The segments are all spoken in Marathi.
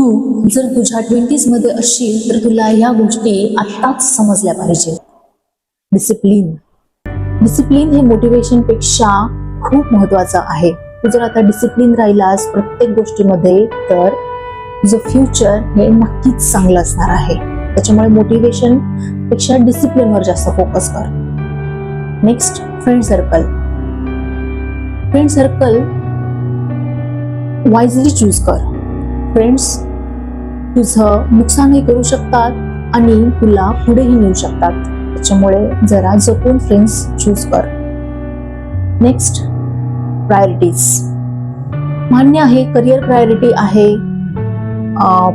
तू जर तुझ्या 20s मध्ये असशील तर तुला या गोष्टी आत्ताच समजल्या पाहिजे. डिसिप्लिन डिसिप्लिन हे मोटिवेशन पेक्षा खूप महत्वाचं आहे. तू जर आता डिसिप्लिन राहिलास प्रत्येक गोष्टीमध्ये तर तुझं फ्युचर हे नक्कीच चांगलं असणार आहे. त्याच्यामुळे मोटिवेशन पेक्षा डिसिप्लिनवर जास्त फोकस कर. Next, friend circle. Friend circle wisely choose कर. फ्रेंड्स तुझं नुकसानही करू शकतात आणि तुला पुढेही नेऊ शकतात. त्याच्यामुळे जरा जपून फ्रेंड्स चूज कर. Next, priorities. मान्य आहे करिअर प्रायोरिटी आहे,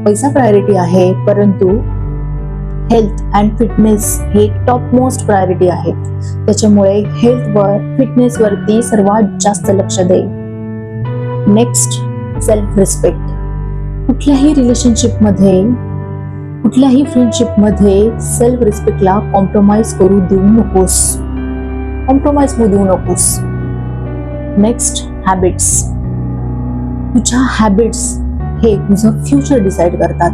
पैसा प्रायोरिटी आहे, परंतु हेल्थ अँड फिटनेस हे टॉप मोस्ट प्रायोरिटी आहे. त्याच्यामुळे हेल्थवर, फिटनेसवरती सर्वात जास्त लक्ष दे. Next, self respect. कुठल्याही रिलेशनशिपमध्ये, कुठल्याही फ्रेंडशिपमध्ये सेल्फ रिस्पेक्टला कॉम्प्रोमाइज करू देऊ नकोस. कॉम्प्रोमाइज होऊ देऊ नकोस. Next, habits. तुझ्या हॅबिट्स हे तुझं फ्युचर डिसाईड करतात.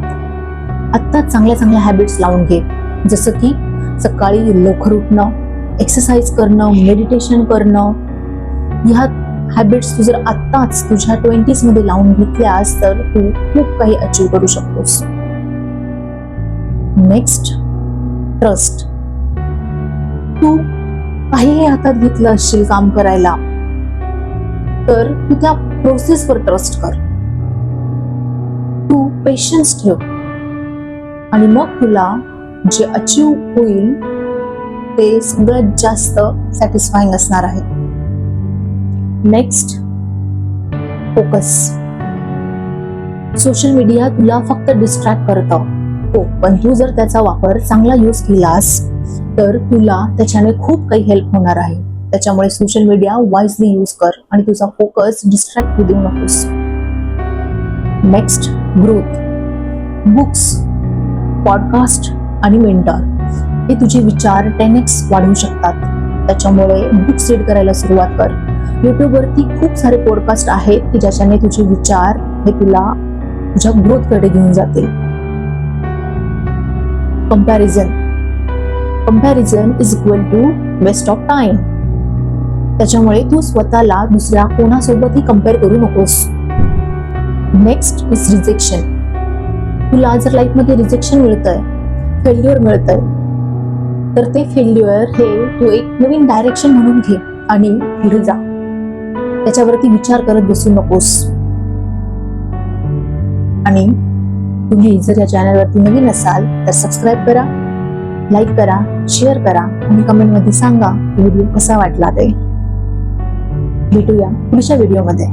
आत्ता चांगल्या चांगल्या हॅबिट्स लावून घे, जसं की सकाळी लवकर उठणं, एक्सरसाइज करणं, मेडिटेशन करणं. ह्या हॅबिट्स तू जर आत्ताच तुझ्या 20s मध्ये लावून घेतल्यास तर तू खूप काही अचीव करू शकतोस. Next, trust. तू काहीही हातात घेतलं असशील काम करायला तर तू त्या प्रोसेसवर ट्रस्ट कर. तू पेशन्स ठेव आणि मग तुला जे अचीव होईल ते सगळ्यात जास्त सॅटिस्फाईंग असणार आहे. Next, focus. सोशल मीडिया तुला फक्त डिस्ट्रॅक्ट करतं, हो, पण तू जर त्याचा वापर चांगला यूज केलास तर तुला त्याच्याने खूप काही हेल्प होणार आहे. त्याच्यामुळे सोशल मीडिया वाईजली यूज कर आणि तुझा फोकस डिस्ट्रॅक्ट होऊ देऊ नकोस. Next, growth. बुक्स, पॉडकास्ट आणि मेंटर हे तुझे विचार 10x वाढवू शकतात. त्याच्यामुळे बुक्स रीड करायला सुरुवात कर. YouTube वरती खूप सारे पॉडकास्ट आहेत की ज्याच्याने तुझे विचार हे तुला तुझ्या ग्रोथ कडे घेऊन जातील. Comparison is equal to waste of time. त्याच्यामुळे तू स्वतःला दुसऱ्या कोणासोबतही कम्पेअर करू नकोस. Next is rejection. तुला जर लाईफ मध्ये रिजेक्शन मिळतंय, फेल्युअर मिळतंय, तर ते फेल्युअर हे तू एक नवीन डायरेक्शन म्हणून घे आणि पुढे जा. त्याच्यावरती विचार करत बसू नकोस. आणि तुम्ही जर या चॅनलवरती नवीन असाल तर सबस्क्राईब करा, लाईक करा, शेअर करा आणि कमेंट मध्ये सांगा की व्हिडिओ कसा वाटला ते. भेटूया पुढच्या व्हिडिओमध्ये.